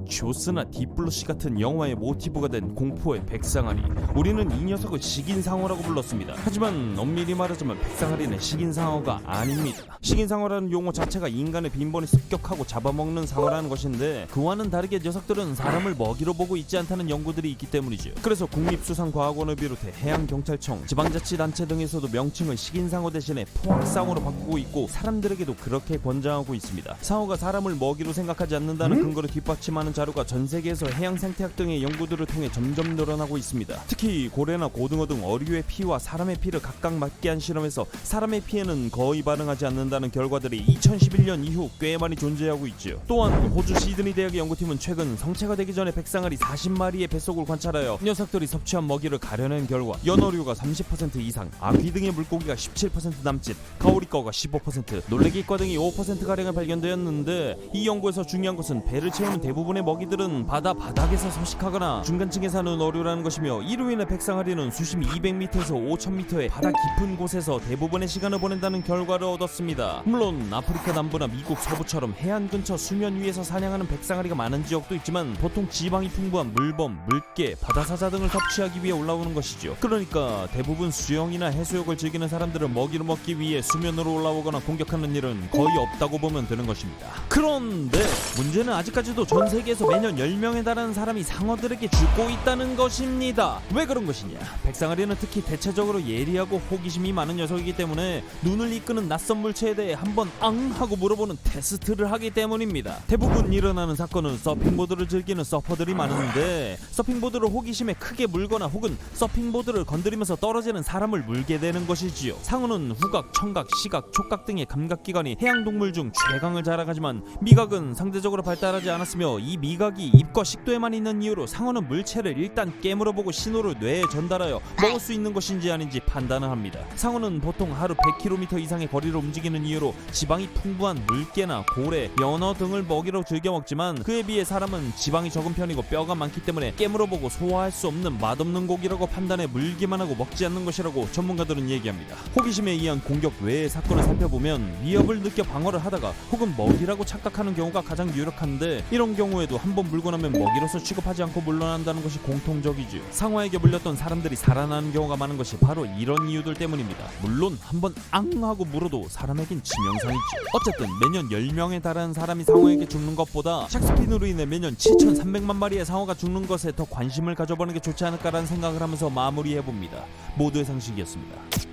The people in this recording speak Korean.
조스나 딥블루시 같은 영화의 모티브가 된 공포의 백상아리. 우리는 이 녀석을 식인상어라고 불렀습니다. 하지만 엄밀히 말하자면 백상아리는 식인상어가 아닙니다. 식인상어라는 용어 자체가 인간의 빈번히 습격하고 잡아먹는 상어라는 것인데, 그와는 다르게 녀석들은 사람을 먹이로 보고 있지 않다는 연구들이 있기 때문이죠. 그래서 국립수산과학원을 비롯해 해양경찰청, 지방자치단체 등에서도 명칭을 식인상어 대신에 포악상어로 바꾸고 있고, 사람들에게도 그렇게 권장하고 있습니다. 상어가 사람을 먹이로 생각하지 않는다는 근거를 뒷받침하는 자료가 전 세계에서 해양생태학 등의 연구들을 통해 점점 늘어나고 있습니다. 특히 고래나 고등어 등 어류의 피와 사람의 피를 각각 맞게 한 실험에서 사람의 피에는 거의 반응하지 않는다는 결과들이 2011년 이후 꽤 많이 존재하고 있죠. 또한 호주 시드니 대학의 연구팀은 최근 성체가 되기 전에 백상아리 40마리의 뱃속을 관찰하여 녀석들이 섭취한 먹이를 가려낸 결과 연어류가 30% 이상, 아귀 등의 물고기가 17% 남짓, 가오리꺼가 15%, 놀래기과 등이 5%가량을 발견되었는데, 이 연구에서 중요한 것은 배를 채우는 대부분의 먹이들은 바닥에서 서식하거나 중간층에 사는 어류라는 것이며, 이로 인해 백상아리는 수심 200m에서 5000m의 바다 깊은 곳에서 대부분의 시간을 보낸다는 결과를 얻었습니다. 물론 아프리카 남부나 미국 서부처럼 해안 근처 수면 위에서 사냥하는 백상아리가 많은 지역도 있지만, 보통 지방이 풍부한 물범, 물개, 바다사자 등을 섭취하기 위해 올라오는 것이죠. 그러니까 대부분 수영이나 해수욕을 즐기는 사람들은 먹이를 먹기 위해 수면으로 올라오거나 공격하는 일은 거의 없다고 보면 되는 것입니다. 그런데 문제는 아직까지도 전 세계에서 매년 10명에 달하는 사람이 상어들에게 죽고 있다는 것입니다. 왜 그런 것이냐? 백상아리는 특히 대체적으로 예리하고 호기심이 많은 녀석이기 때문에 눈을 이끄는 낯선 물체에 대해 한번 앙 하고 물어보는 테스트를 하기 때문입니다. 대부분 일어나는 사건은 서핑보드를 즐기는 서퍼들이 많은데, 서핑보드를 호기심에 크게 물거나 혹은 서핑보드를 건드리면서 떨어지는 사람을 물게 되는 것이지요. 상어는 후각, 청각, 시각, 촉각 등의 감각기관이 해양동물 중 최강을 자랑하지만, 미각은 상대적으로 발달하지 않았으며, 이 미각이 입과 식도에만 있는 이유로 상어는 물체를 일단 깨물어보고 신호를 뇌에 전달하여 먹을 수 있는 것인지 아닌지 판단을 합니다. 상어는 보통 하루 100km 이상의 거리를 움직이는 이유로 지방이 풍부한 물개나 고래, 연어 등을 먹이로 즐겨 먹지만, 그에 비해 사람은 지방이 적은 편이고 뼈가 많기 때문에 깨물어보고 소화할 수 없는 맛없는 고기라고 판단해 물기만 하고 먹지 않는 것이라고 전문가들은 얘기합니다. 호기심에 의한 공격 외의 사건을 살펴보면, 위협을 느껴 방어를 하다가 혹은 먹이라고 착각하는 경우가 가장 유력한데, 이런 경우에도 한번 물고 나면 먹이로서 취급하지 않고 물러난다는 것이 공통적이죠. 상어에게 물렸던 사람들이 살아나는 경우가 많은 것이 바로 이런 이유들 때문입니다. 물론 한번 앙 하고 물어도 사람에겐 치명상이죠. 어쨌든 매년 10명에 달하는 사람이 상어에게 죽는 것보다 샥스핀으로 인해 매년 7,300만 마리의 상어가 죽는 것에 더 관심을 가져보는 게 좋지 않을까라는 생각을 하면서 마무리해봅니다. 모두의 상식이었습니다.